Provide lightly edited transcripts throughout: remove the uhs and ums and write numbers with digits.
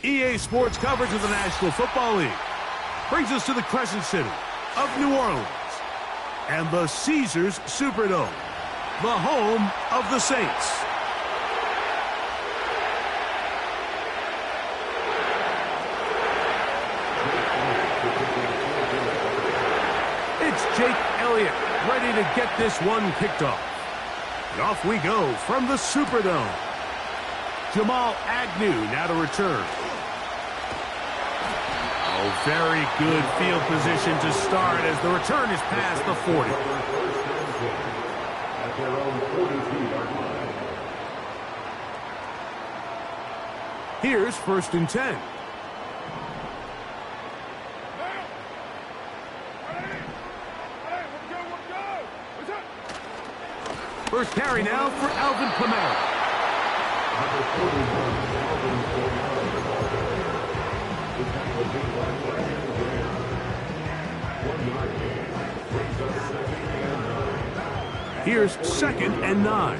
EA Sports coverage of the National Football League brings us to the Crescent City of New Orleans and the Caesars Superdome, the home of the Saints. It's Jake Elliott ready to get this one kicked off. And off we go from the Superdome. Jamal Agnew now to return. Oh, very good field position to start as the return is past the 40. Here's 1st and 10. First carry now for Alvin Kamara. Here's 2nd and 9.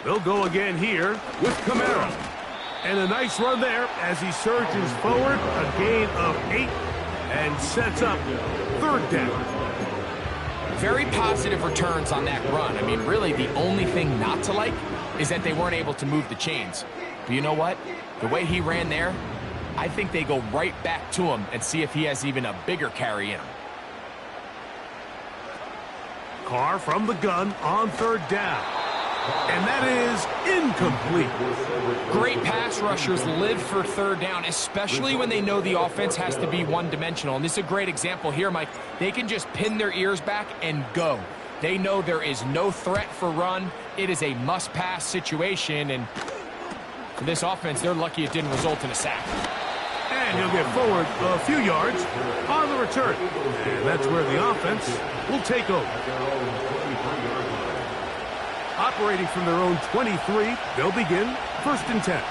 They'll go again here with Kamara. And a nice run there as he surges forward, a gain of 8, and sets up 3rd down. Very positive returns on that run. I mean, really, the only thing not to like is that they weren't able to move the chains. But you know what? The way he ran there, I think they go right back to him and see if he has even a bigger carry in him. Carr from the gun on 3rd down. And that is incomplete. Great pass rushers live for 3rd down, especially when they know the offense has to be one-dimensional. And this is a great example here, Mike. They can just pin their ears back and go. They know there is no threat for run. It is a must-pass situation. And for this offense, they're lucky it didn't result in a sack. And he'll get forward a few yards on the return. And that's where the offense will take over. Operating from their own 23, they'll begin 1st and 10.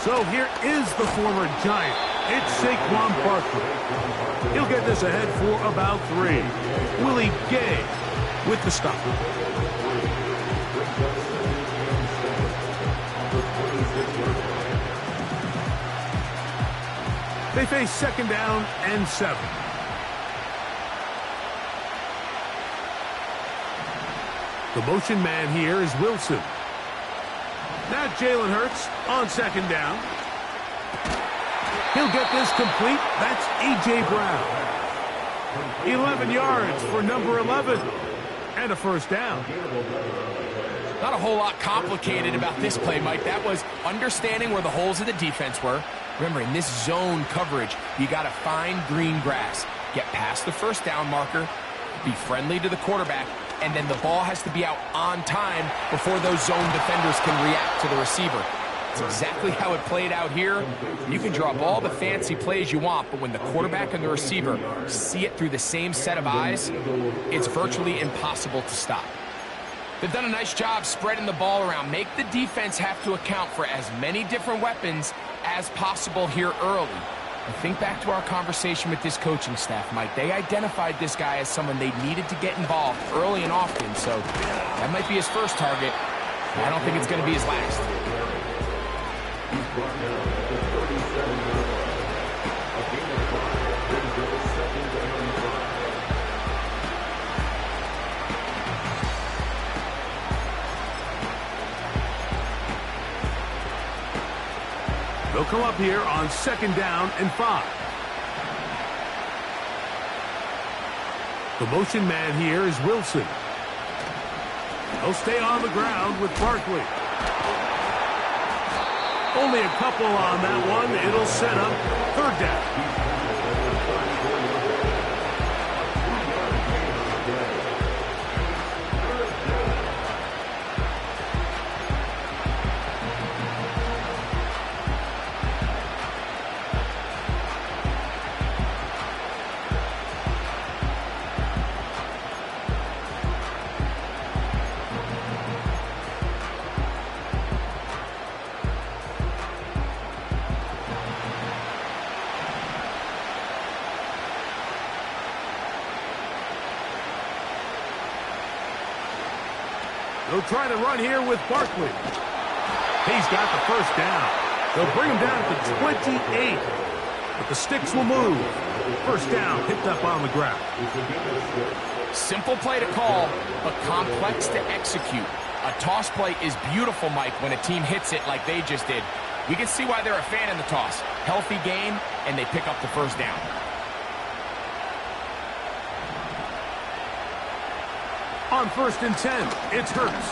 So here is the former Giant. It's Saquon Barkley. He'll get this ahead for about 3. Willie Gay with the stop. They face 2nd down and 7. The motion man here is Wilson. Now Jalen Hurts on 2nd down. He'll get this complete. That's A.J. Brown. 11 yards for number 11. And a 1st down. Not a whole lot complicated about this play, Mike. That was understanding where the holes of the defense were. Remember, in this zone coverage, you got to find green grass. Get past the 1st down marker. Be friendly to the quarterback. And then the ball has to be out on time before those zone defenders can react to the receiver. It's exactly how it played out here. You can draw up all the fancy plays you want, but when the quarterback and the receiver see it through the same set of eyes, it's virtually impossible to stop. They've done a nice job spreading the ball around. Make the defense have to account for as many different weapons as possible here early. And think back to our conversation with this coaching staff, Mike. They identified this guy as someone they needed to get involved early and often, so that might be his first target. I don't think it's going to be his last. They'll come up here on 2nd down and 5. The motion man here is Wilson. They'll stay on the ground with Barkley. Only a couple on that one. It'll set up 3rd down. They'll try to run here with Barkley. He's got the first down. They'll bring him down to 28. But the sticks will move. First down picked up on the ground. Simple play to call, but complex to execute. A toss play is beautiful, Mike, when a team hits it like they just did. We can see why they're a fan in the toss. Healthy game, and they pick up the first down. On 1st and 10, it's Hurts.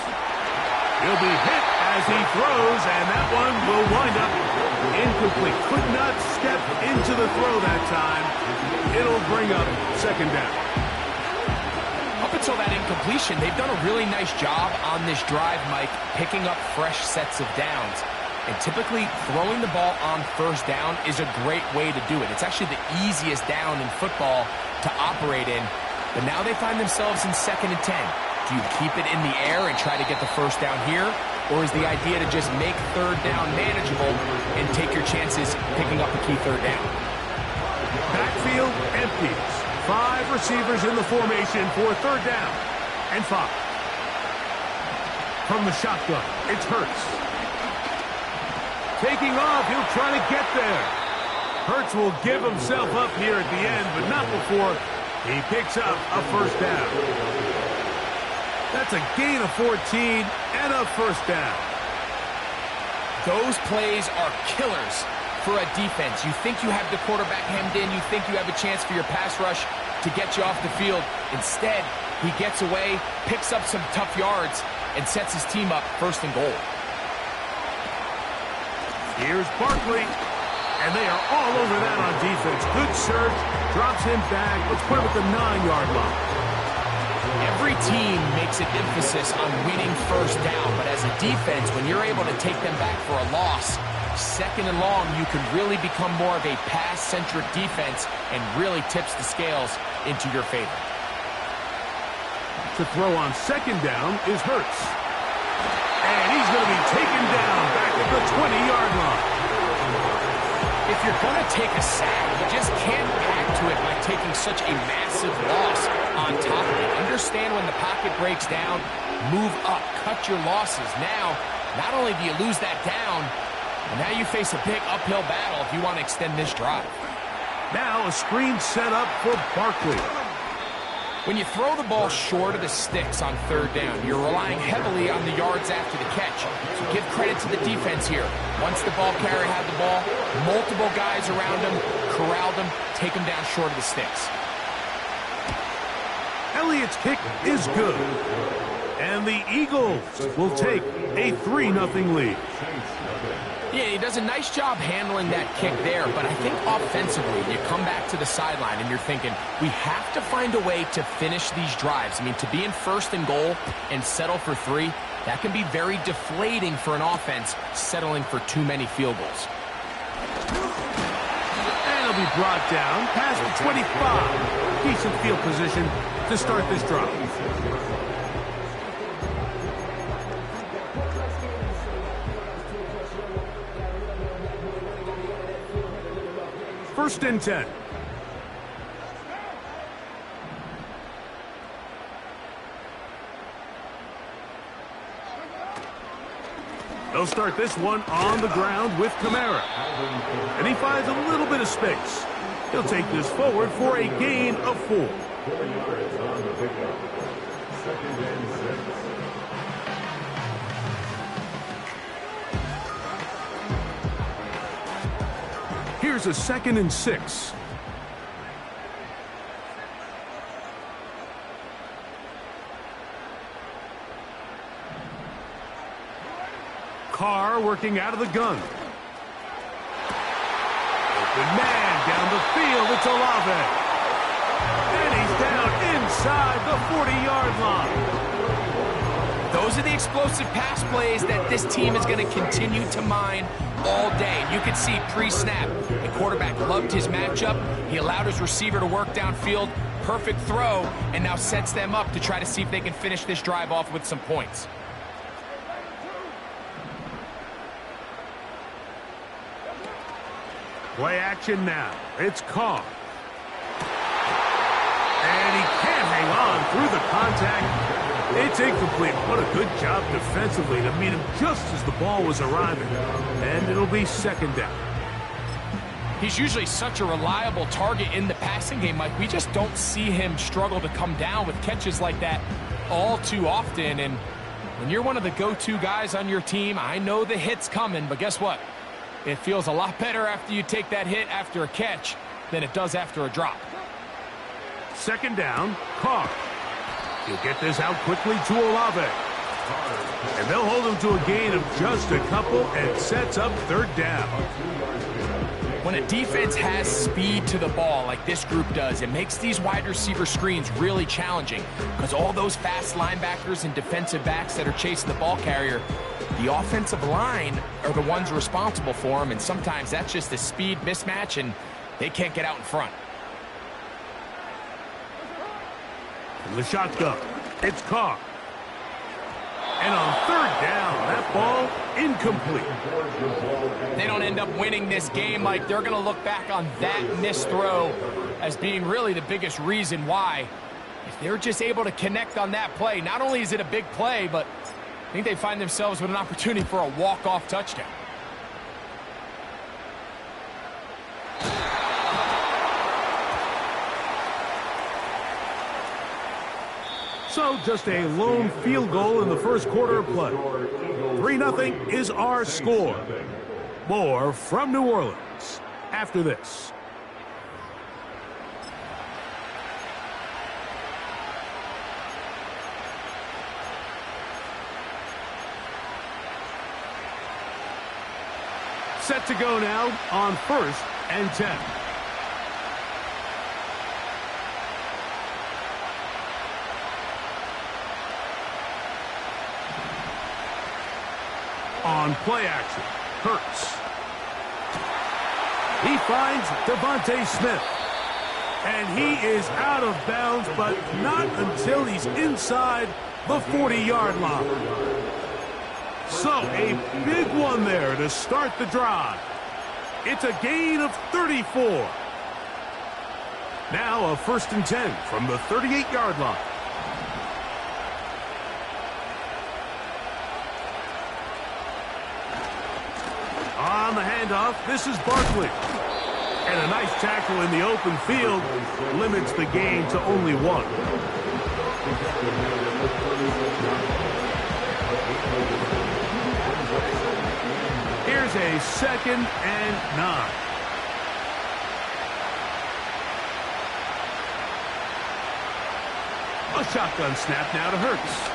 He'll be hit as he throws, and that one will wind up incomplete. Could not step into the throw that time. It'll bring up 2nd down. Up until that incompletion, they've done a really nice job on this drive, Mike, picking up fresh sets of downs. And typically, throwing the ball on 1st down is a great way to do it. It's actually the easiest down in football to operate in. But now they find themselves in 2nd and 10. Do you keep it in the air and try to get the first down here? Or is the idea to just make 3rd down manageable and take your chances picking up a key 3rd down? Backfield empties. 5 receivers in the formation for 3rd down and 5. From the shotgun, it's Hurts. Taking off, he'll try to get there. Hurts will give himself up here at the end, but not before he picks up a 1st down. That's a gain of 14 and a 1st down. Those plays are killers for a defense. You think you have the quarterback hemmed in. You think you have a chance for your pass rush to get you off the field. Instead, he gets away, picks up some tough yards, and sets his team up 1st and goal. Here's Barkley, and they are all over that on defense. Good search, drops him back. Let's put him at the 9-yard line. Every team makes an emphasis on winning 1st down, but as a defense, when you're able to take them back for a loss, 2nd and long, you can really become more of a pass-centric defense and really tips the scales into your favor. To throw on 2nd down is Hurts. And he's going to be taken down back at the 20-yard line. If you're going to take a sack, you just can't add to it by taking such a massive loss on top of it. Understand when the pocket breaks down, move up, cut your losses. Now, not only do you lose that down, but now you face a big uphill battle if you want to extend this drive. Now a screen set up for Barkley. When you throw the ball short of the sticks on 3rd down, you're relying heavily on the yards after the catch. So give credit to the defense here. Once the ball carrier had the ball, multiple guys around him, corralled him, take him down short of the sticks. Elliott's kick is good. And the Eagles will take a 3-0 lead. Yeah, he does a nice job handling that kick there, but I think offensively, you come back to the sideline and you're thinking, we have to find a way to finish these drives. I mean, to be in 1st and goal and settle for 3, that can be very deflating for an offense settling for too many field goals. And he'll be brought down past the 25. Decent field position to start this drive. First and 10. They'll start this one on the ground with Kamara. And he finds a little bit of space. He'll take this forward for a gain of 4. Here's a 2nd and 6. Carr working out of the gun. Open man down the field. It's Olave. And he's down inside the 40-yard line. Those are the explosive pass plays that this team is going to continue to mine all day. You could see pre-snap, the quarterback loved his matchup. He allowed his receiver to work downfield. Perfect throw, and now sets them up to try to see if they can finish this drive off with some points. Play action now. It's Carr. And he can't hang on through the contact. It's It's incomplete. What a good job defensively to meet him just as the ball was arriving. And it'll be second down. He's usually such a reliable target in the passing game, Mike. We just don't see him struggle to come down with catches like that all too often. And when you're one of the go-to guys on your team, I know the hit's coming, but guess what? It feels a lot better after you take that hit after a catch than it does after a drop. Second down, Carr. He'll get this out quickly to Olave. And they'll hold him to a gain of just a couple and sets up third down. When a defense has speed to the ball like this group does, it makes these wide receiver screens really challenging because all those fast linebackers and defensive backs that are chasing the ball carrier, the offensive line are the ones responsible for them, and sometimes that's just a speed mismatch and they can't get out in front. In the shotgun, it's Carr. And on third down, that ball incomplete. They don't end up winning this game, Mike. They're going to look back on that missed throw as being really the biggest reason why. If they're just able to connect on that play, not only is it a big play, but I think they find themselves with an opportunity for a walk-off touchdown. So just a lone field goal in the first quarter of play. 3-0 is our score. More from New Orleans after this. Set to go now on 1st and 10. On play action, Hurts. He finds Devontae Smith. And he is out of bounds, but not until he's inside the 40-yard line. So a big one there to start the drive. It's a gain of 34. Now a 1st and 10 from the 38-yard line. On the handoff, this is Barkley. And a nice tackle in the open field limits the gain to only 1. Here's a 2nd and 9. A shotgun snap now to Hurts.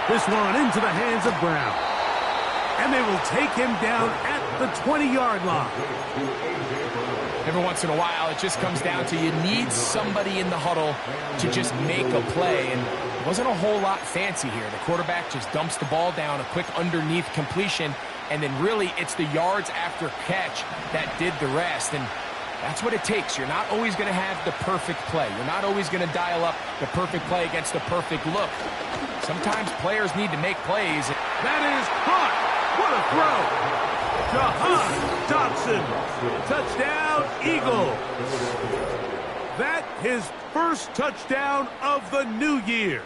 This one into the hands of Brown. And they will take him down at the 20-yard line. Every once in a while, it just comes down to you need somebody in the huddle to just make a play. And it wasn't a whole lot fancy here. The quarterback just dumps the ball down, a quick underneath completion, and then really it's the yards after catch that did the rest. And that's what it takes. You're not always going to have the perfect play. You're not always going to dial up the perfect play against the perfect look. Sometimes players need to make plays. That is caught. What a throw! Jahan Dotson, touchdown Eagles. That his first touchdown of the new year.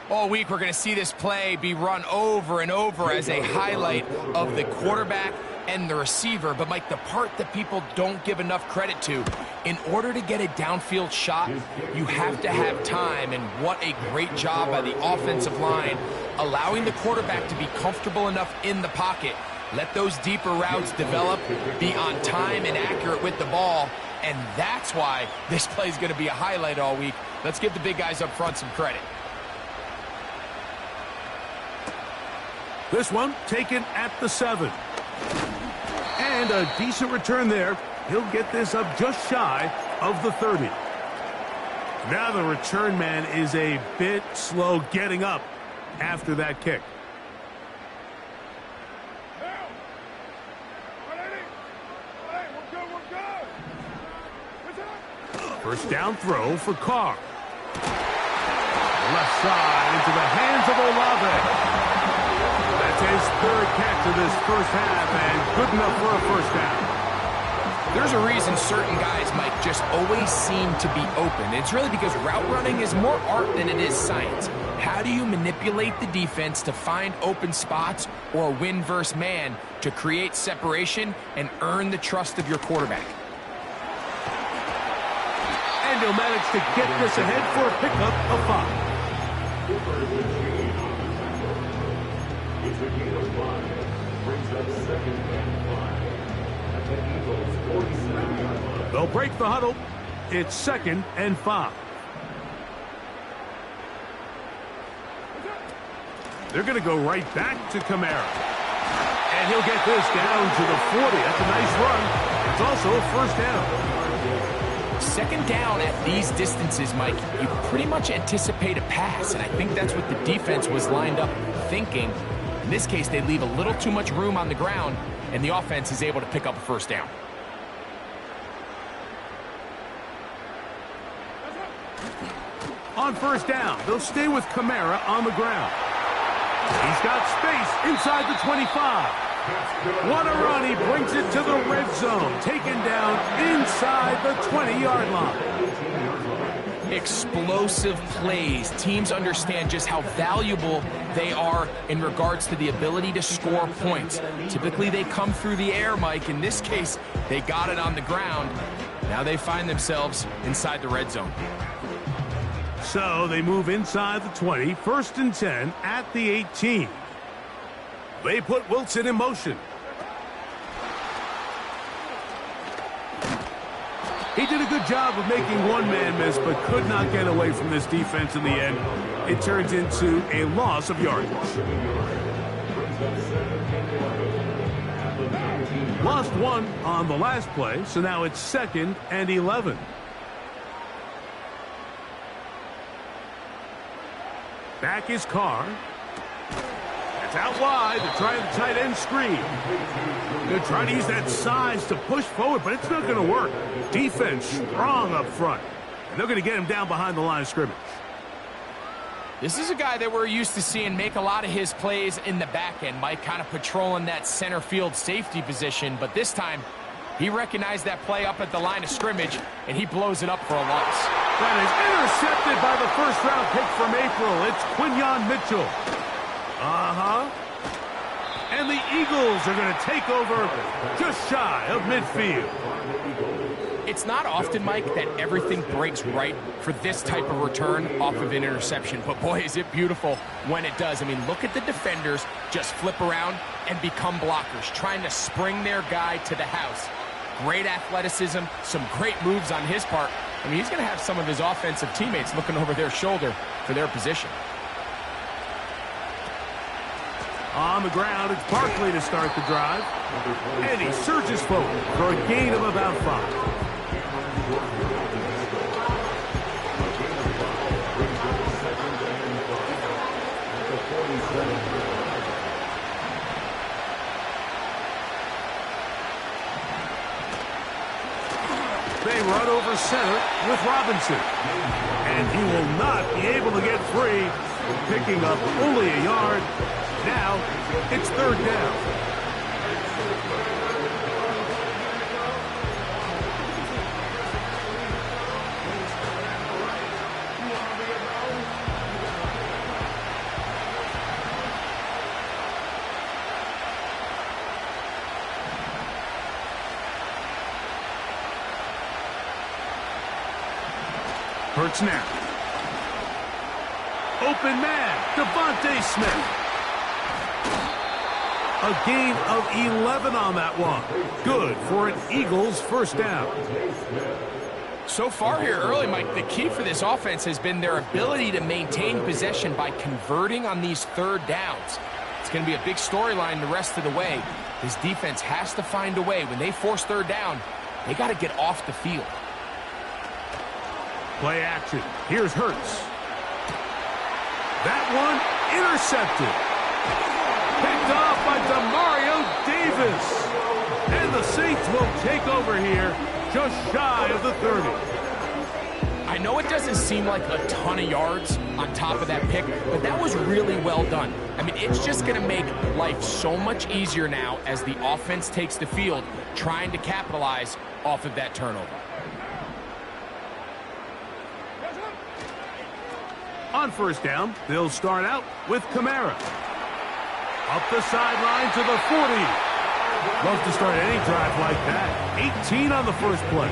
All week we're going to see this play be run over and over as a highlight of the quarterback and the receiver. But, Mike, the part that people don't give enough credit to, in order to get a downfield shot, you have to have time. And what a great job by the offensive line, allowing the quarterback to be comfortable enough in the pocket. Let those deeper routes develop, be on time and accurate with the ball. And that's why this play is going to be a highlight all week. Let's give the big guys up front some credit. This one taken at the 7. And a decent return there. He'll get this up just shy of the 30. Now the return man is a bit slow getting up after that kick. First down throw for Carr. Left side into the hands of Olave. That's his 3rd catch of this first half, and good enough for a first down. There's a reason certain guys, Mike, just always seem to be open. It's really because route running is more art than it is science. How do you manipulate the defense to find open spots or win versus man to create separation and earn the trust of your quarterback? And he'll manage to get this ahead for a pickup of 5. They'll break the huddle. It's 2nd and 5. They're going to go right back to Kamara. And he'll get this down to the 40. That's a nice run. It's also a first down. 2nd down at these distances, Mike, you pretty much anticipate a pass, and I think that's what the defense was lined up thinking. In this case, they leave a little too much room on the ground, and the offense is able to pick up a first down. On first down, they'll stay with Kamara on the ground. He's got space inside the 25. What a run. He brings it to the red zone. Taken down inside the 20-yard line. Explosive plays. Teams understand just how valuable they are in regards to the ability to score points. Typically, they come through the air, Mike. In this case, they got it on the ground. Now they find themselves inside the red zone. So they move inside the 20, 1st and 10 at the 18. They put Wilson in motion. He did a good job of making one man miss, but could not get away from this defense in the end. It turns into a loss of yardage. Lost 1 on the last play, so now it's 2nd and 11. Back is Carr. That's out wide. They're trying the tight end screen. They're trying to use that size to push forward, but it's not going to work. Defense strong up front. And they're going to get him down behind the line of scrimmage. This is a guy that we're used to seeing make a lot of his plays in the back end, Mike, kind of patrolling that center field safety position. But this time, he recognized that play up at the line of scrimmage, and he blows it up for a loss. That is intercepted by the first-round pick from April. It's Quinyon Mitchell. And the Eagles are going to take over just shy of midfield. It's not often, Mike, that everything breaks right for this type of return off of an interception. But, boy, is it beautiful when it does. I mean, look at the defenders just flip around and become blockers, trying to spring their guy to the house. Great athleticism, some great moves on his part. I mean, he's going to have some of his offensive teammates looking over their shoulder for their position. On the ground, it's Barkley to start the drive. And he surges forward for a gain of about 5. They run over center with Robinson. And he will not be able to get free, picking up only a yard. Now, it's 3rd down. Hurts now. Open man, Devontae Smith. A gain of 11 on that one. Good for an Eagles first down. So far here early, Mike, the key for this offense has been their ability to maintain possession by converting on these 3rd downs. It's going to be a big storyline the rest of the way. This defense has to find a way. When they force 3rd down, they got to get off the field. Play action. Here's Hurts. That one intercepted. Picked off by Demario Davis. And the Saints will take over here just shy of the 30. I know it doesn't seem like a ton of yards on top of that pick, but that was really well done. I mean, it's just going to make life so much easier now as the offense takes the field, trying to capitalize off of that turnover. On first down, they'll start out with Kamara. Up the sideline to the 40. Love to start any drive like that. 18 on the first play.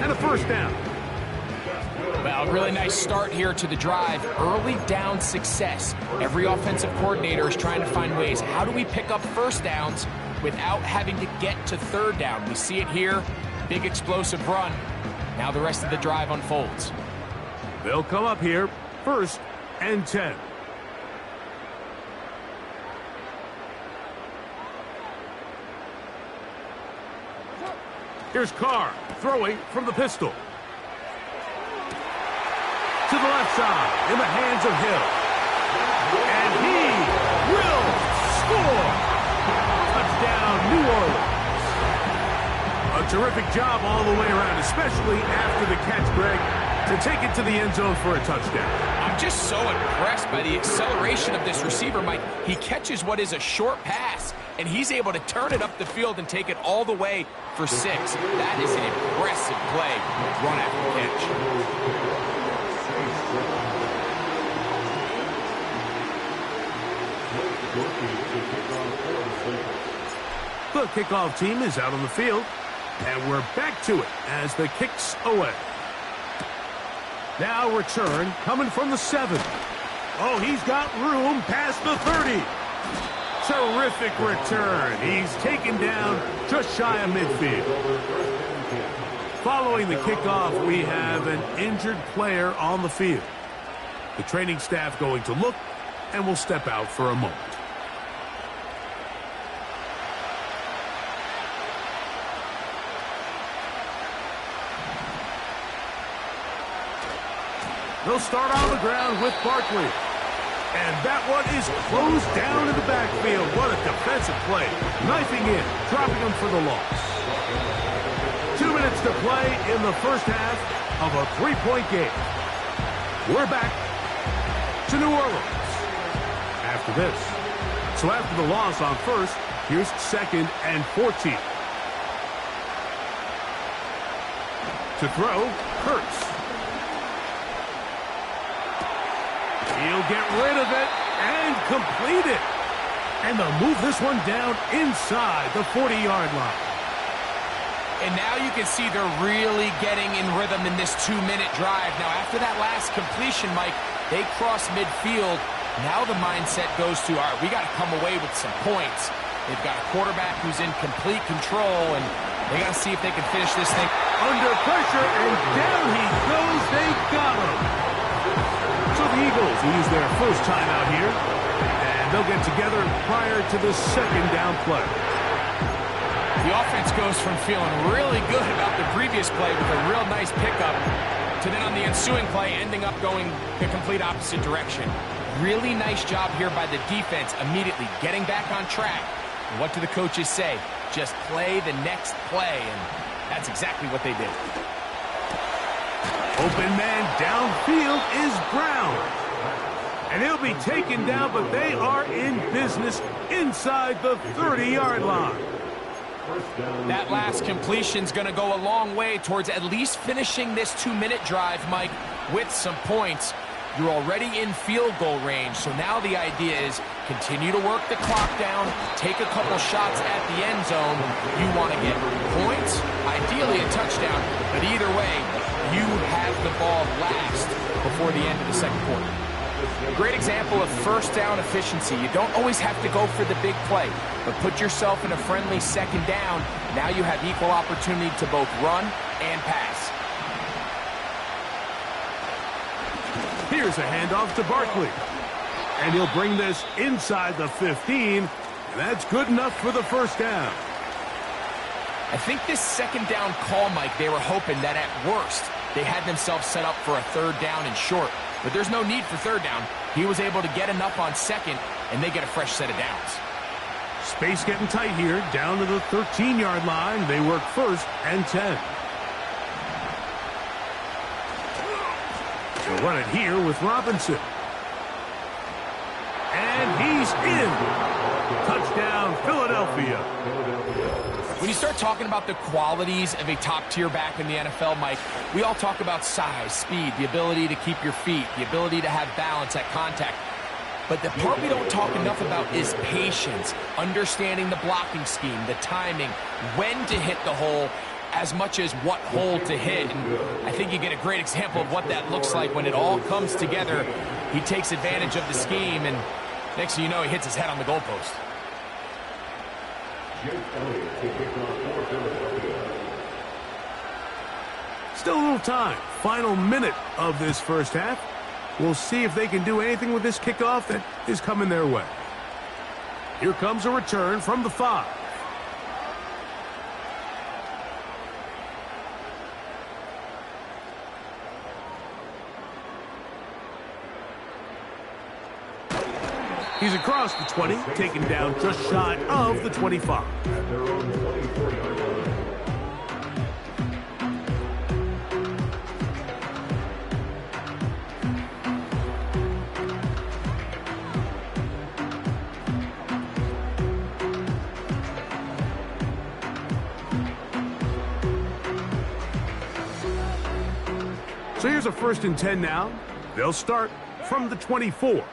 And a first down. Well, really nice start here to the drive. Early down success. Every offensive coordinator is trying to find ways. How do we pick up first downs without having to get to third down? We see it here. Big explosive run. Now the rest of the drive unfolds. They'll come up here. First and 10. Here's Carr throwing from the pistol. To the left side in the hands of Hill. And he will score. Touchdown, New Orleans. A terrific job all the way around, especially after the catch, Greg, to take it to the end zone for a touchdown. I'm just so impressed by the acceleration of this receiver, Mike. He catches what is a short pass, and he's able to turn it up the field and take it all the way for 6. That is an impressive play, run after catch. The kickoff team is out on the field, and we're back to it as the kick's away. Now return coming from the 7. Oh, he's got room past the 30. Terrific return. He's taken down just shy of midfield. Following the kickoff, we have an injured player on the field. The training staff going to look and will step out for a moment. They'll start on the ground with Barkley. And that one is closed down in the backfield. What a defensive play. Knifing in, dropping him for the loss. 2 minutes to play in the first half of a 3-point game. We're back to New Orleans after this. So after the loss on first, here's 2nd and 14. To throw, Kurtz. He'll get rid of it and complete it. And they'll move this one down inside the 40-yard line. And now you can see they're really getting in rhythm in this 2-minute drive. Now, after that last completion, Mike, they cross midfield. Now the mindset goes to, all right, we got to come away with some points. They've got a quarterback who's in complete control, and they got to see if they can finish this thing. Under pressure, and down he goes. They got him. So the Eagles use their first time out here, and they'll get together prior to the 2nd down play. The offense goes from feeling really good about the previous play with a real nice pickup to then on the ensuing play ending up going the complete opposite direction. Really nice job here by the defense immediately getting back on track. And what do the coaches say? Just play the next play, and that's exactly what they did. Open man downfield is Brown. And he'll be taken down, but they are in business inside the 30-yard line. That last completion's going to go a long way towards at least finishing this 2-minute drive, Mike, with some points. You're already in field goal range, so now the idea is continue to work the clock down, take a couple shots at the end zone. You want to get points, ideally a touchdown, but either way, you have the ball last before the end of the second quarter. A great example of first down efficiency. You don't always have to go for the big play, but put yourself in a friendly 2nd down. Now you have equal opportunity to both run and pass. Here's a handoff to Barkley. And he'll bring this inside the 15, and that's good enough for the first down. I think this 2nd down call, Mike, they were hoping that at worst they had themselves set up for a 3rd down and short. But there's no need for 3rd down. He was able to get enough on 2nd, and they get a fresh set of downs. Space getting tight here, down to the 13-yard line. They work 1st and 10. They'll run it here with Robinson. And he's in. Touchdown, Philadelphia. When you start talking about the qualities of a top-tier back in the NFL, Mike, we all talk about size, speed, the ability to keep your feet, the ability to have balance at contact. But the part we don't talk enough about is patience, understanding the blocking scheme, the timing, when to hit the hole, as much as what hole to hit. And I think you get a great example of what that looks like when it all comes together. He takes advantage of the scheme, and next thing you know, he hits his head on the goalpost. Still a little time. Final minute of this first half. We'll see if they can do anything with this kickoff that is coming their way. Here comes a return from the 5. He's across the 20, taken down just shy of the 25. So here's a 1st and 10 now. They'll start from the 24.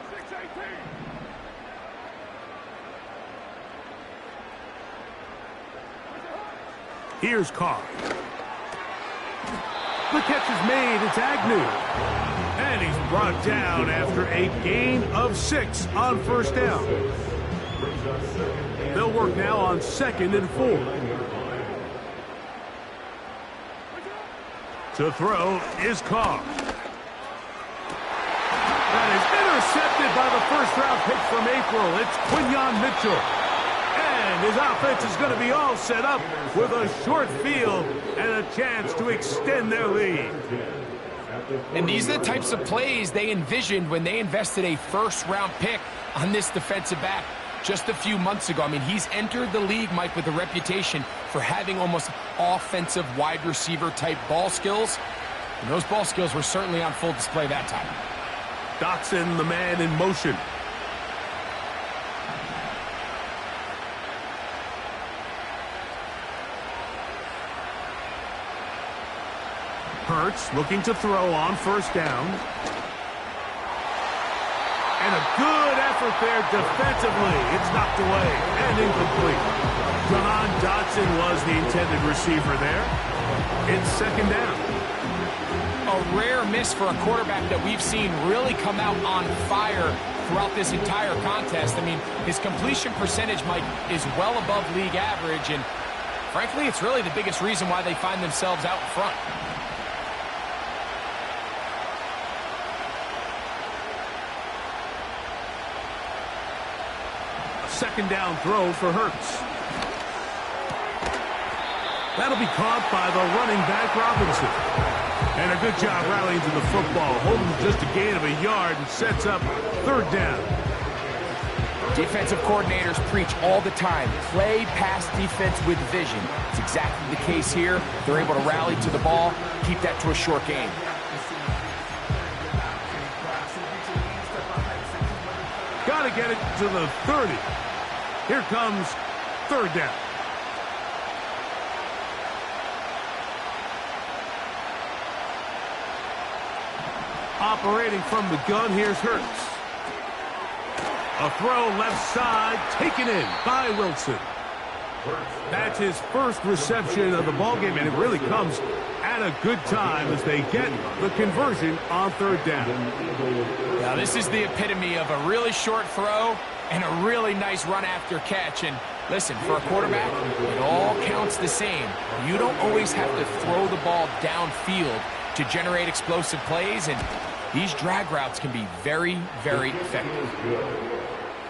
Here's Carr. The catch is made. It's Agnew. And he's brought down after a gain of 6 on 1st down. They'll work now on 2nd and 4. To throw is Carr. That is intercepted by the 1st-round pick from April. It's Quinyon Mitchell. And his offense is going to be all set up with a short field and a chance to extend their lead. And these are the types of plays they envisioned when they invested a 1st-round pick on this defensive back just a few months ago. I mean, he's entered the league, Mike, with a reputation for having almost offensive wide receiver type ball skills. And those ball skills were certainly on full display that time. Dotson, the man in motion. Hurts looking to throw on 1st down. And a good effort there defensively. It's knocked away and incomplete. John Dotson was the intended receiver there. It's 2nd down. A rare miss for a quarterback that we've seen really come out on fire throughout this entire contest. I mean, his completion percentage, Mike, is well above league average. And frankly, it's really the biggest reason why they find themselves out in front. Second down throw for Hurts. That'll be caught by the running back, Robinson. And a good job rallying to the football, holding just a gain of a yard and sets up 3rd down. Defensive coordinators preach all the time, play pass defense with vision. It's exactly the case here. They're able to rally to the ball, keep that to a short gain. Got to get it to the 30. Here comes 3rd down. Operating from the gun, here's Hurts. A throw left side, taken in by Wilson. That's his 1st reception of the ballgame, and it really comes at a good time as they get the conversion on 3rd down. Now, this is the epitome of a really short throw and a really nice run after catch. And listen, for a quarterback, it all counts the same. You don't always have to throw the ball downfield to generate explosive plays, and these drag routes can be very, very effective.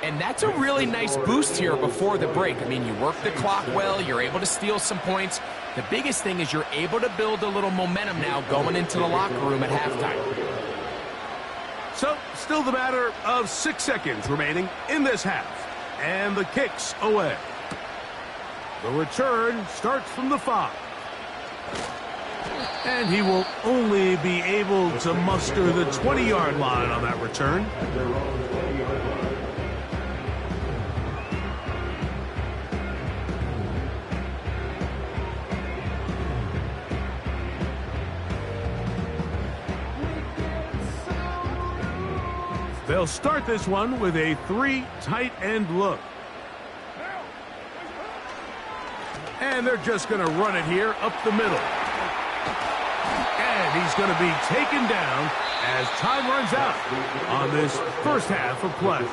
And that's a really nice boost here before the break. I mean, you work the clock well, you're able to steal some points. The biggest thing is you're able to build a little momentum now going into the locker room at halftime. So, still the matter of 6 seconds remaining in this half. And the kick's away. The return starts from the 5. And he will only be able to muster the 20-yard line on that return. They'll start this one with a 3 tight end look. And they're just going to run it here up the middle. And he's going to be taken down as time runs out on this first half of play.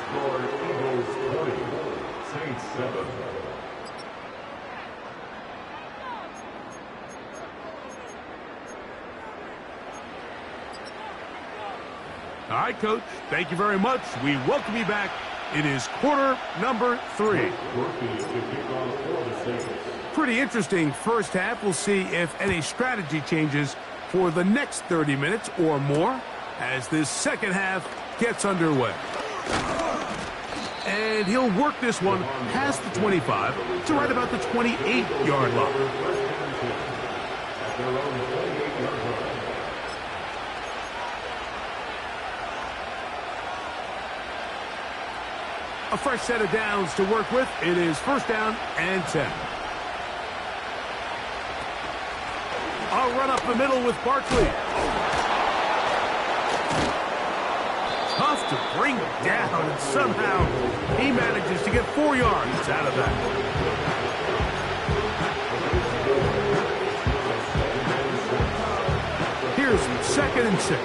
All right, Coach, thank you very much. We welcome you back. It is quarter number 3. Pretty interesting first half. We'll see if any strategy changes for the next 30 minutes or more as this second half gets underway. And he'll work this one past the 25 to right about the 28-yard line. A fresh set of downs to work with. It is first down and 10. I'll run up the middle with Barkley. Tough to bring down, and somehow he manages to get 4 yards out of that. Here's 2nd and 6.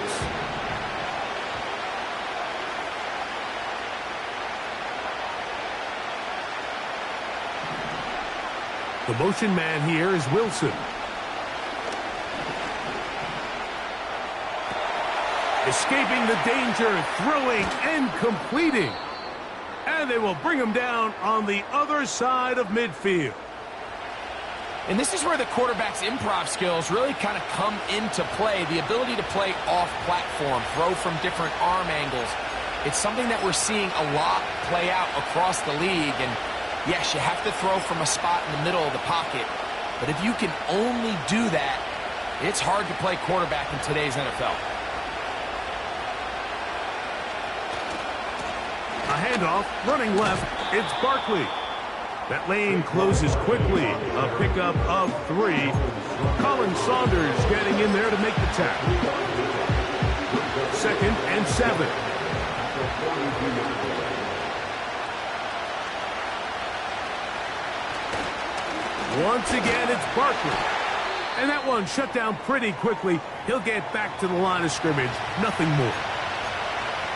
The motion man here is Wilson. Escaping the danger, throwing and completing. And they will bring him down on the other side of midfield. And this is where the quarterback's improv skills really kind of come into play. The ability to play off platform, throw from different arm angles. It's something that we're seeing a lot play out across the league. And yes, you have to throw from a spot in the middle of the pocket. But if you can only do that, it's hard to play quarterback in today's NFL. A handoff, running left, it's Barkley. That lane closes quickly. A pickup of 3. Colin Saunders getting in there to make the tackle. 2nd and 7. Once again, it's Barkley. And that one shut down pretty quickly. He'll get back to the line of scrimmage. Nothing more.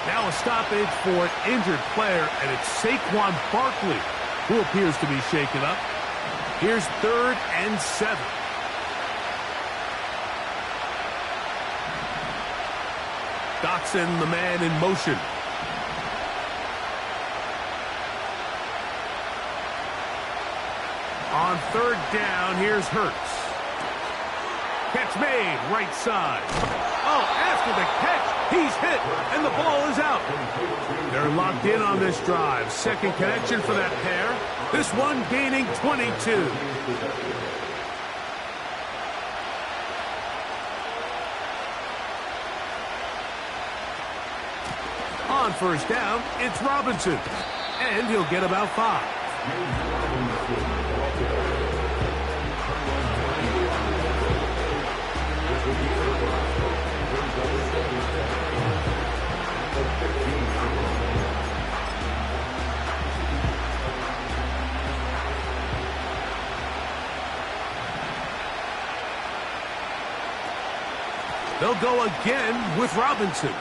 Now a stoppage for an injured player, and it's Saquon Barkley who appears to be shaken up. Here's 3rd and 7. Dotson, the man in motion. On 3rd down, here's Hurts. Catch made, right side. Oh, after the catch, he's hit, and the ball is out. They're locked in on this drive. 2nd connection for that pair. This one gaining 22. On 1st down, it's Robinson, and he'll get about 5. They'll go again with Robinson.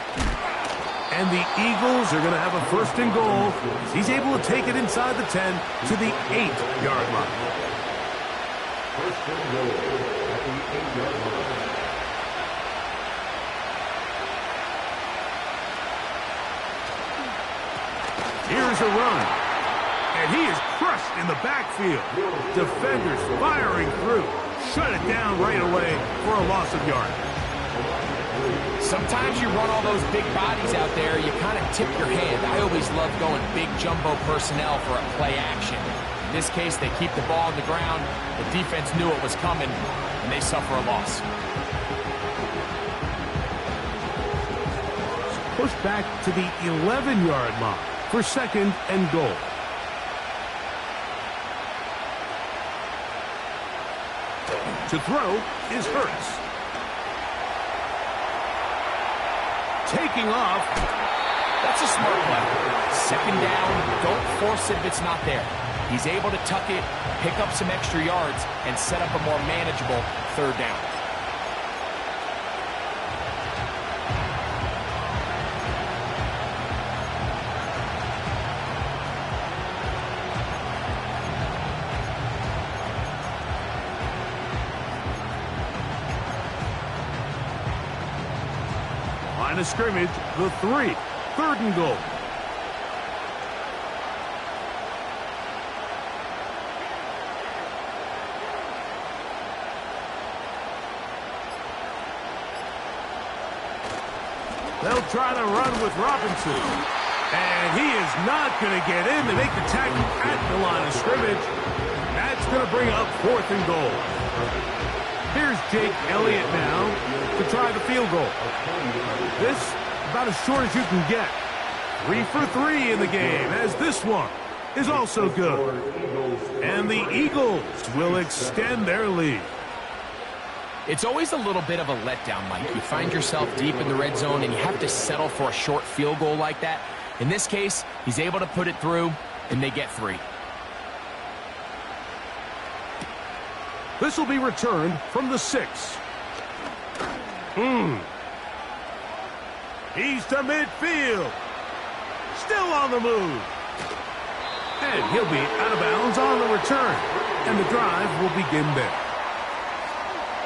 And the Eagles are going to have a 1st and goal. He's able to take it inside the 10 to the 8-yard line. 1st and goal at the 8-yard line. Here's a run. And he is crushed in the backfield. Defenders firing through. Shut it down right away for a loss of yardage. Sometimes you run all those big bodies out there, you kind of tip your hand. I always love going big jumbo personnel for a play action. In this case, they keep the ball on the ground. The defense knew it was coming, and they suffer a loss. Push back to the 11-yard line for 2nd and goal. To throw is Hurts. Taking off, That's a smart play. Second down, don't force it if it's not there. He's able to tuck it, pick up some extra yards, and set up a more manageable third down. Line of scrimmage, the 3. Third and goal. They'll try to run with Robinson. And he is not going to get in. They make the tackle at the line of scrimmage. That's going to bring up 4th and goal. Here's Jake Elliott now to try the field goal. This about as short as you can get. 3 for 3 in the game, as this one is also good. And the Eagles will extend their lead. It's always a little bit of a letdown, Mike. You find yourself deep in the red zone, and you have to settle for a short field goal like that. In this case, he's able to put it through, and they get 3. This will be returned from the 6. He's to midfield. Still on the move. And he'll be out of bounds on the return. And the drive will begin there.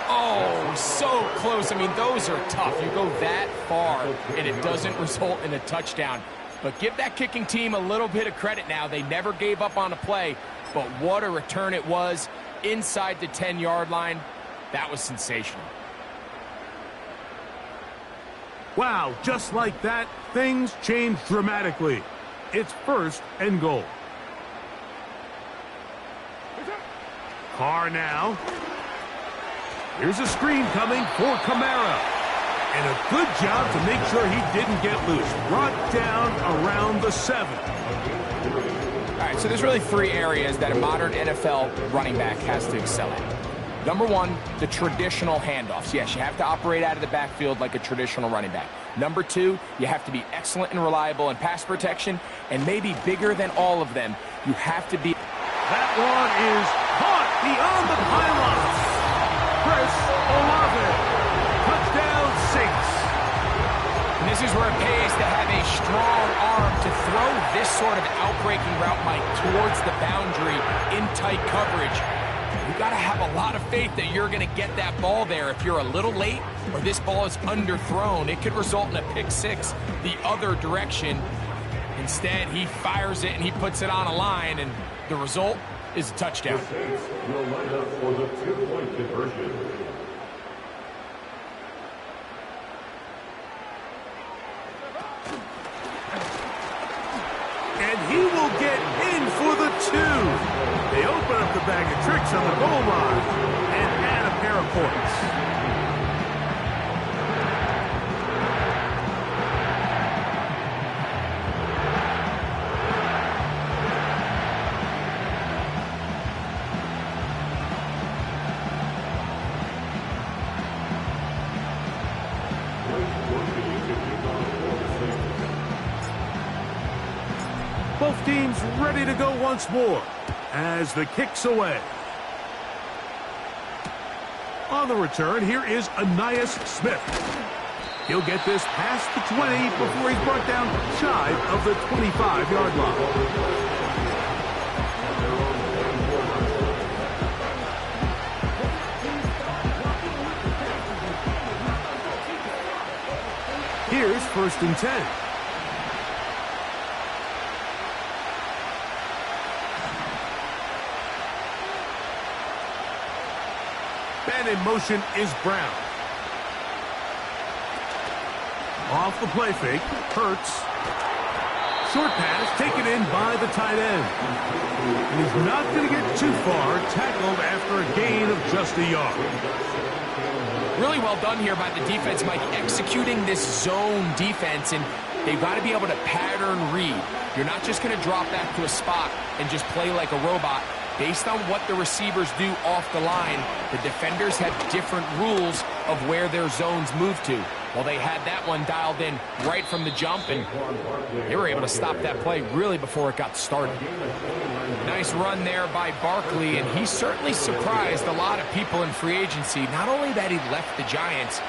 Oh, so close. I mean, those are tough. You go that far, and it doesn't result in a touchdown. But give that kicking team a little bit of credit now. They never gave up on a play, but what a return it was inside the 10-yard line. That was sensational. Wow, just like that, things changed dramatically. It's 1st and goal. Carr now. Here's a screen coming for Kamara. And a good job to make sure he didn't get loose. Brought down around the 7. All right, so there's really 3 areas that a modern NFL running back has to excel at. Number 1, the traditional handoffs. Yes, you have to operate out of the backfield like a traditional running back. Number 2, you have to be excellent and reliable in pass protection. And maybe bigger than all of them, you have to be... That one is caught beyond the pylon. Chris Olave. Touchdown, Saints. And this is where it pays to have a strong arm to throw this sort of outbreaking route, Mike, towards the boundary in tight coverage. You got to have a lot of faith that you're going to get that ball there. If you're a little late or this ball is underthrown, it could result in a pick 6 the other direction. Instead, he fires it and he puts it on a line, and the result is a touchdown. The Saints will line up for the 2-point conversion. And he will get in for the 2. They open up the bag of tricks on the goal line and add a pair of points. Both teams ready to go once more as the kick's away. On the return, here is Ainias Smith. He'll get this past the 20 before he's brought down shy of the 25-yard line. Here's 1st and 10. And in motion is Brown. Off the play fake, Hurts. Short pass taken in by the tight end. And he's not going to get too far, tackled after a gain of just a yard. Really well done here by the defense, Mike, executing this zone defense, and they've got to be able to pattern read. You're not just going to drop back to a spot and just play like a robot. Based on what the receivers do off the line, the defenders have different rules of where their zones move to. Well, they had that one dialed in right from the jump, and they were able to stop that play really before it got started. Nice run there by Barkley, and he certainly surprised a lot of people in free agency. Not only that he left the Giants,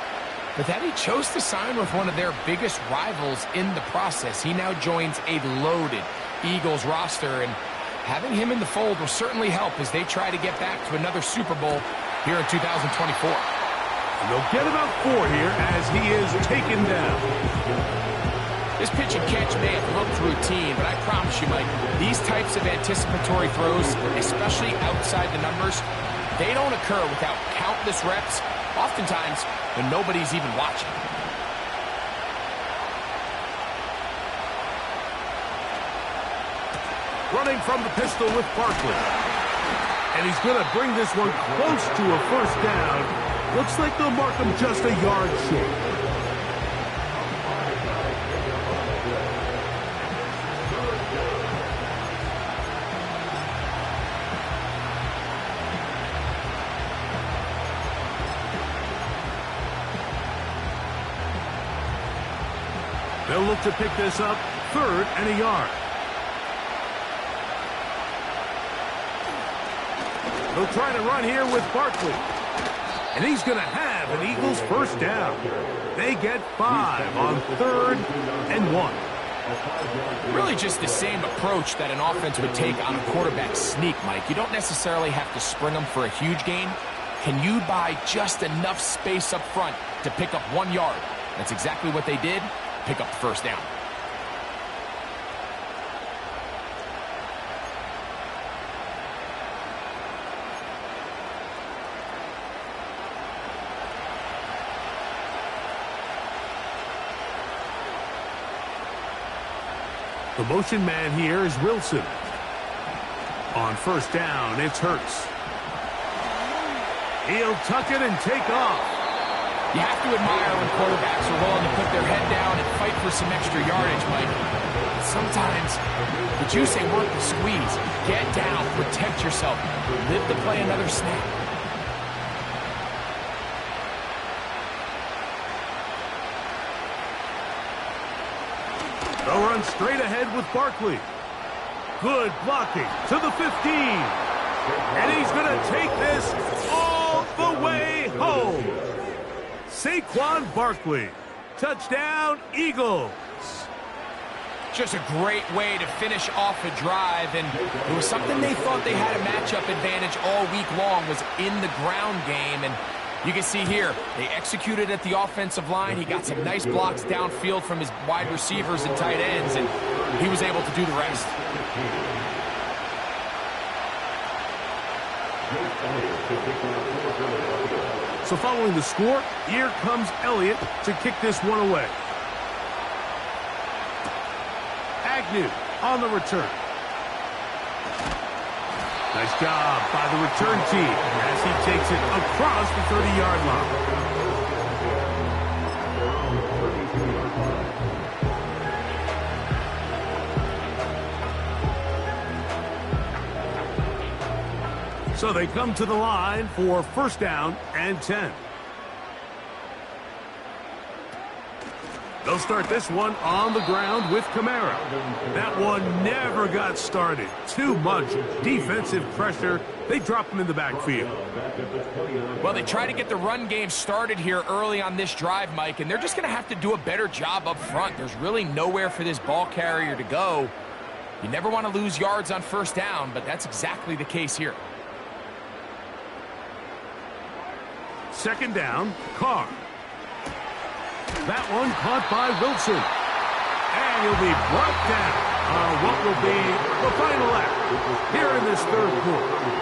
but that he chose to sign with one of their biggest rivals in the process. He now joins a loaded Eagles roster, and having him in the fold will certainly help as they try to get back to another Super Bowl here in 2024. And they'll get about 4 here as he is taken down. This pitch and catch may have looked routine, but I promise you, Mike, these types of anticipatory throws, especially outside the numbers, they don't occur without countless reps, oftentimes when nobody's even watching. Running from the pistol with Barkley. And he's going to bring this one close to a first down. Looks like they'll mark him just a yard short. They'll look to pick this up, 3rd and a yard. They'll try to run here with Barkley. And he's going to have an Eagles first down. They get 5 on 3rd and 1. Really just the same approach that an offense would take on a quarterback sneak, Mike. You don't necessarily have to spring them for a huge gain. Can you buy just enough space up front to pick up 1 yard? That's exactly what they did. Pick up the first down. The motion man here is Wilson. On first down, it's Hurts. He'll tuck it and take off. You have to admire when quarterbacks are willing to put their head down and fight for some extra yardage, Mike. Sometimes the juice ain't worth the squeeze. Get down, protect yourself, live to play another snap. They'll run straight ahead with Barkley. Good blocking to the 15. And he's going to take this all the way home. Saquon Barkley. Touchdown, Eagles. Just a great way to finish off a drive, and it was something they thought they had a matchup advantage all week long, was in the ground game, and you can see here, they executed at the offensive line. He got some nice blocks downfield from his wide receivers and tight ends, and he was able to do the rest. So following the score, here comes Elliott to kick this one away. Agnew on the return. Nice job by the return team as he takes it across the 30-yard line. So they come to the line for first down and 10. They'll start this one on the ground with Kamara. That one never got started. Too much defensive pressure. They drop him in the backfield. Well, they try to get the run game started here early on this drive, Mike, and they're just going to have to do a better job up front. There's really nowhere for this ball carrier to go. You never want to lose yards on first down, but that's exactly the case here. Second down, Carr. That one caught by Wilson. And he'll be brought down on what will be the final act here in this third quarter.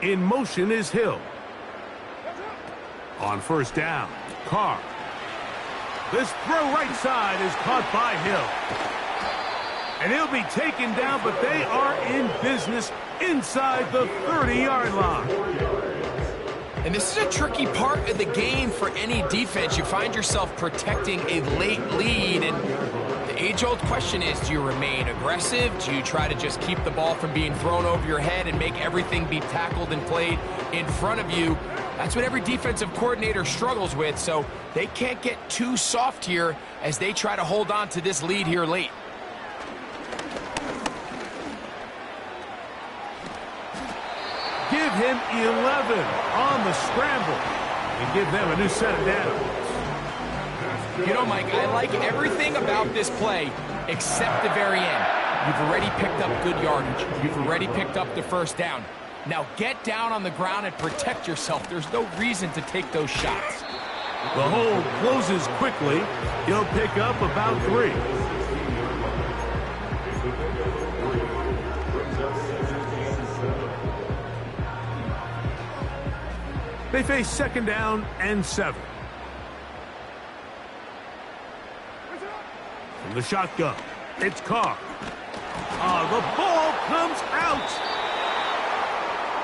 In motion is Hill. On first down, Carr. This throw right side is caught by Hill. And he'll be taken down, but they are in business inside the 30-yard line. And this is a tricky part of the game for any defense. You find yourself protecting a late lead, and the age-old question is, do you remain aggressive? Do you try to just keep the ball from being thrown over your head and make everything be tackled and played in front of you? That's what every defensive coordinator struggles with, so they can't get too soft here as they try to hold on to this lead here late. Give him 11 on the scramble and give them a new set of downs. You know, Mike, I like everything about this play except the very end. You've already picked up good yardage. You've already picked up the first down. Now get down on the ground and protect yourself. There's no reason to take those shots. The hole closes quickly. He'll pick up about 3. They face second down and 7. From the shotgun, it's Carr. The ball comes out.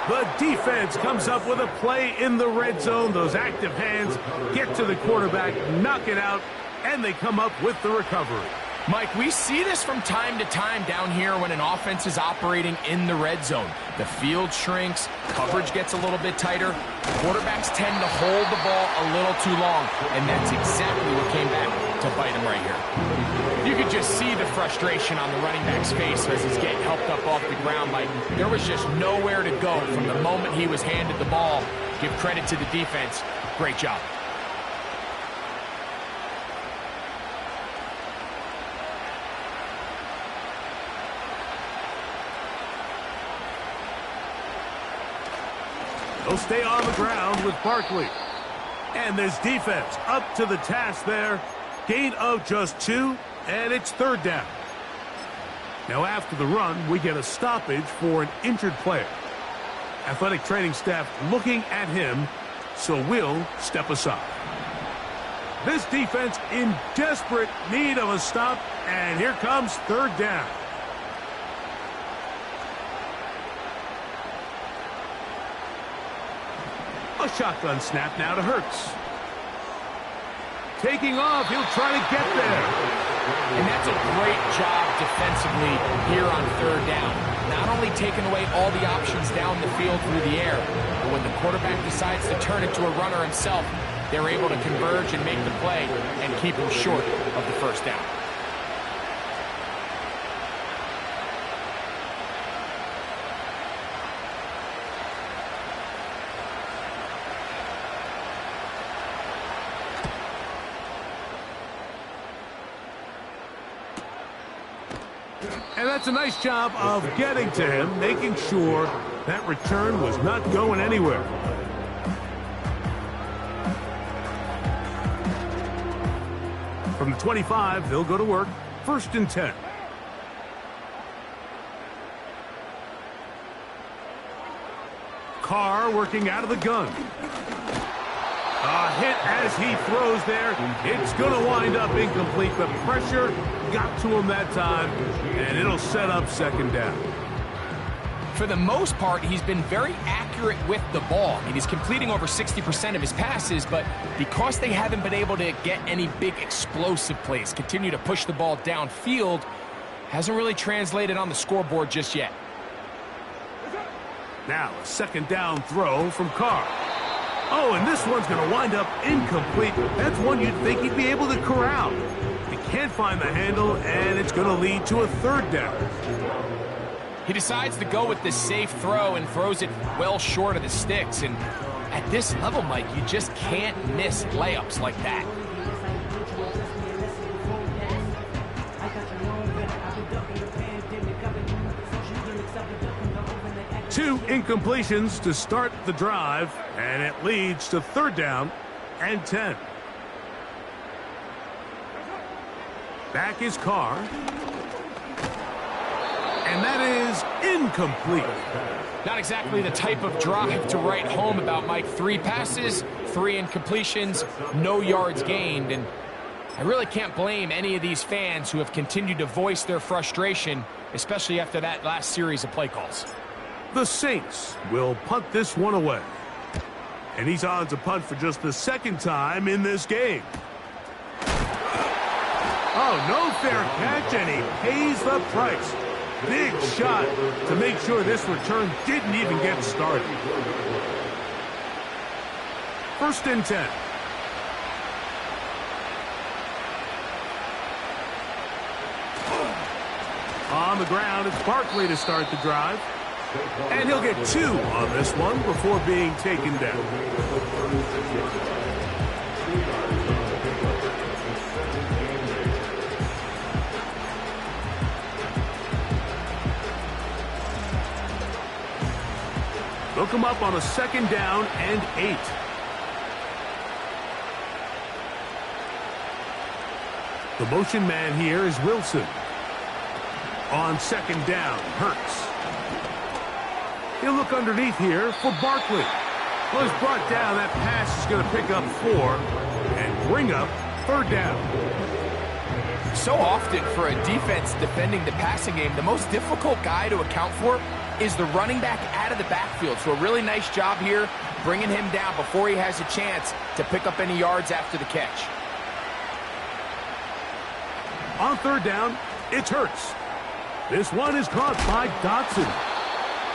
The defense comes up with a play in the red zone. Those active hands get to the quarterback, knock it out, and they come up with the recovery. Mike, we see this from time to time down here when an offense is operating in the red zone. The field shrinks, coverage gets a little bit tighter, quarterbacks tend to hold the ball a little too long, and that's exactly what came back to bite him right here. You could just see the frustration on the running back's face as he's getting helped up off the ground. Like, there was just nowhere to go from the moment he was handed the ball. Give credit to the defense. Great job. They'll stay on the ground with Barkley. And this defense up to the task there. Gain of just 2, and it's third down. Now after the run, we get a stoppage for an injured player. Athletic training staff looking at him, so we'll step aside. This defense in desperate need of a stop, and here comes third down. A shotgun snap now to Hurts. Taking off, he'll try to get there. And that's a great job defensively here on third down. Not only taking away all the options down the field through the air, but when the quarterback decides to turn it to a runner himself, they're able to converge and make the play and keep him short of the first down. And that's a nice job of getting to him, making sure that return was not going anywhere. From the 25, they'll go to work. First and 10. Carr working out of the gun. A hit as he throws there. It's going to wind up incomplete. The pressure got to him that time, and it'll set up second down. For the most part, he's been very accurate with the ball. I mean, he's completing over 60% of his passes, but because they haven't been able to get any big explosive plays, continue to push the ball downfield, hasn't really translated on the scoreboard just yet. Now, a second down throw from Carr. Oh, and this one's going to wind up incomplete. That's one you'd think he'd be able to corral. He can't find the handle, and it's going to lead to a third down. He decides to go with this safe throw and throws it well short of the sticks. And at this level, Mike, you just can't miss layups like that. Two incompletions to start the drive, and it leads to third down and 10. Back is Carr. And that is incomplete. Not exactly the type of drive to write home about, Mike. 3 passes, 3 incompletions, no yards gained. And I really can't blame any of these fans who have continued to voice their frustration, especially after that last series of play calls. The Saints will punt this one away. And he's on to punt for just the 2nd time in this game. Oh, no fair catch, and he pays the price. Big shot to make sure this return didn't even get started. 1st and 10. On the ground, it's Barkley to start the drive. And he'll get 2 on this one before being taken down. They'll come up on a 2nd down and 8. The motion man here is Wilson. On 2nd down, Hurts. He'll look underneath here for Barkley. Well, he's brought down. That pass is going to pick up 4 and bring up 3rd down. So often for a defense defending the passing game, the most difficult guy to account for is the running back out of the backfield. So a really nice job here bringing him down before he has a chance to pick up any yards after the catch. On 3rd down, it's Hurts. This one is caught by Dotson.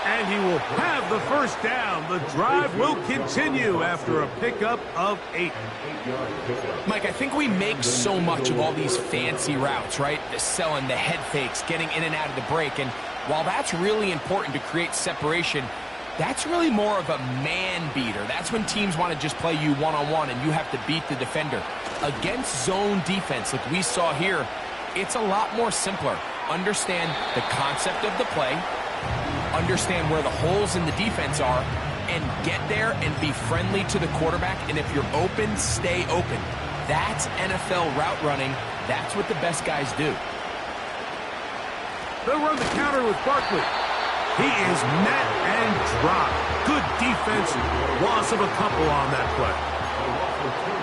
And he will have the 1st down. The drive will continue after a pickup of 8. Mike, I think we make so much of all these fancy routes, right? The selling, the head fakes, getting in and out of the break. And while that's really important to create separation, that's really more of a man beater. That's when teams want to just play you one-on-one and you have to beat the defender. Against zone defense like we saw here, it's a lot more simpler. Understand the concept of the play, understand where the holes in the defense are, and get there and be friendly to the quarterback. And if you're open, stay open. That's NFL route running. That's what the best guys do. They'll run the counter with Barkley. He is met and dropped. Good defense. Loss of a couple on that play.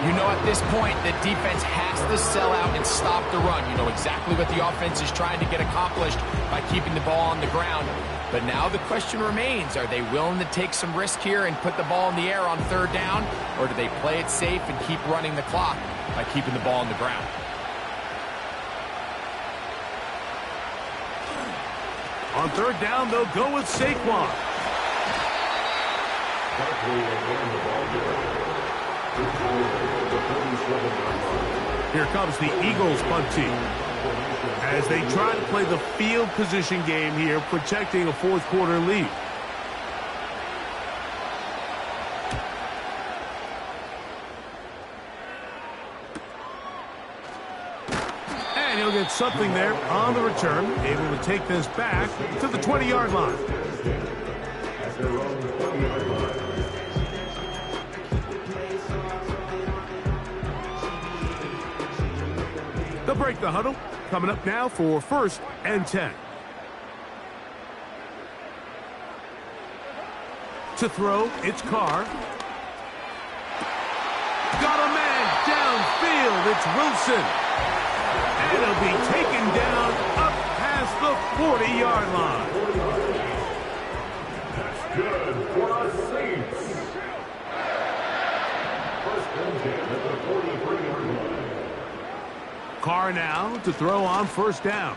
You know, at this point, the defense has to sell out and stop the run. You know exactly what the offense is trying to get accomplished by keeping the ball on the ground. But now the question remains, are they willing to take some risk here and put the ball in the air on 3rd down? Or do they play it safe and keep running the clock by keeping the ball on the ground? On 3rd down, they'll go with Saquon. Here comes the Eagles punt team as they try to play the field position game here, protecting a 4th quarter lead. And he'll get something there on the return, able to take this back to the 20-yard line. They'll break the huddle. Coming up now for 1st and 10. To throw, it's Carr. Got a man downfield. It's Wilson. And he'll be taken down up past the 40-yard line. That's good for the Saints. 1st and 10 at the 43-yard line. Carr now to throw on 1st down.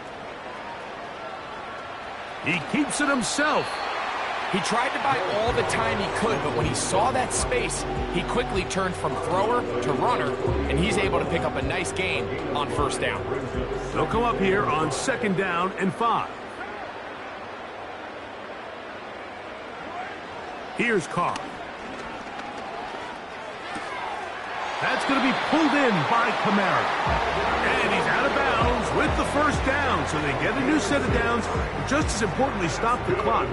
He keeps it himself. He tried to buy all the time he could, but when he saw that space, he quickly turned from thrower to runner, and he's able to pick up a nice gain on 1st down. They'll come up here on 2nd down and 5. Here's Carr. That's going to be pulled in by Kamara. And he's out of bounds with the 1st down. So they get a new set of downs. Just as importantly, stop the clock.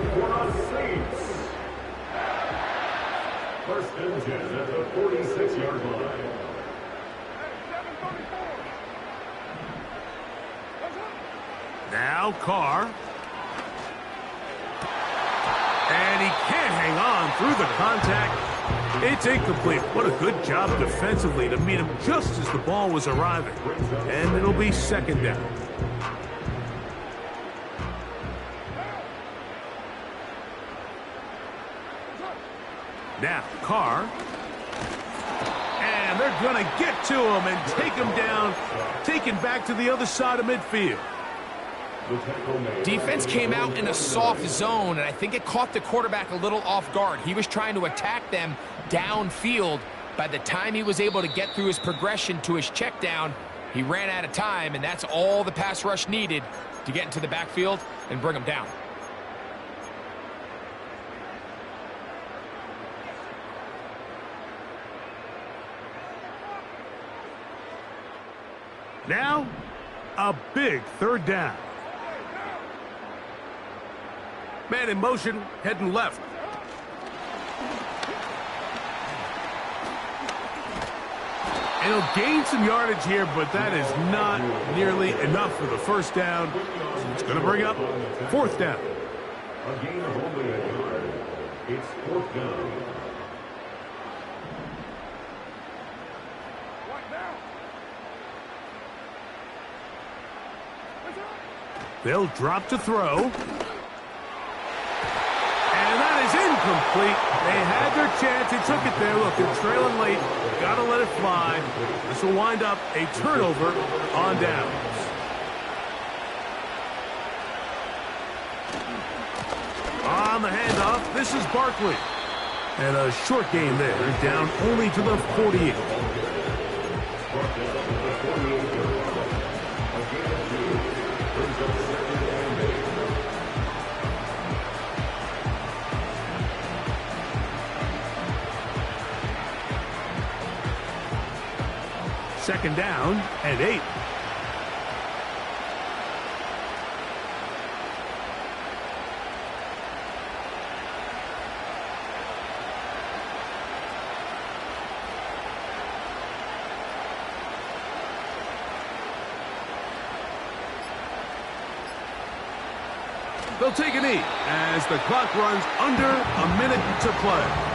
1st and 10 at the 46-yard line. Now Carr. through the contact. It's incomplete. What a good job defensively to meet him just as the ball was arriving. And it'll be second down. Now, Carr. And they're going to get to him and take him down, taken back to the other side of midfield. Defense came out in a soft zone, and I think it caught the quarterback a little off guard. He was trying to attack them downfield. By the time he was able to get through his progression to his check down, he ran out of time, and that's all the pass rush needed to get into the backfield and bring him down. Now, a big third down. Man in motion, heading left. And he'll gain some yardage here, but that is not nearly enough for the first down. So it's going to bring up fourth down. A gain of only a yard. It's fourth down. They'll drop to throw. And that is incomplete. They had their chance. They took it there. Look, they're trailing late. Got to let it fly. This will wind up a turnover on downs. On the handoff, this is Barkley. And a short gain there, down only to the 48. Second down and 8. They'll take a knee as the clock runs under a minute to play.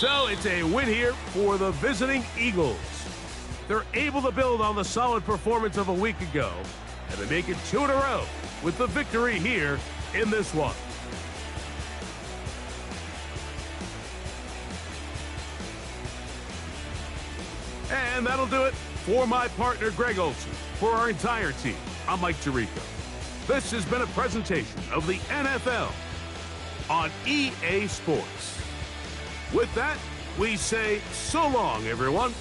So it's a win here for the visiting Eagles. They're able to build on the solid performance of a week ago, and they make it 2 in a row with the victory here in this one. And that'll do it for my partner, Greg Olson. For our entire team, I'm Mike Tirico. This has been a presentation of the NFL on EA Sports. With that, we say so long, everyone.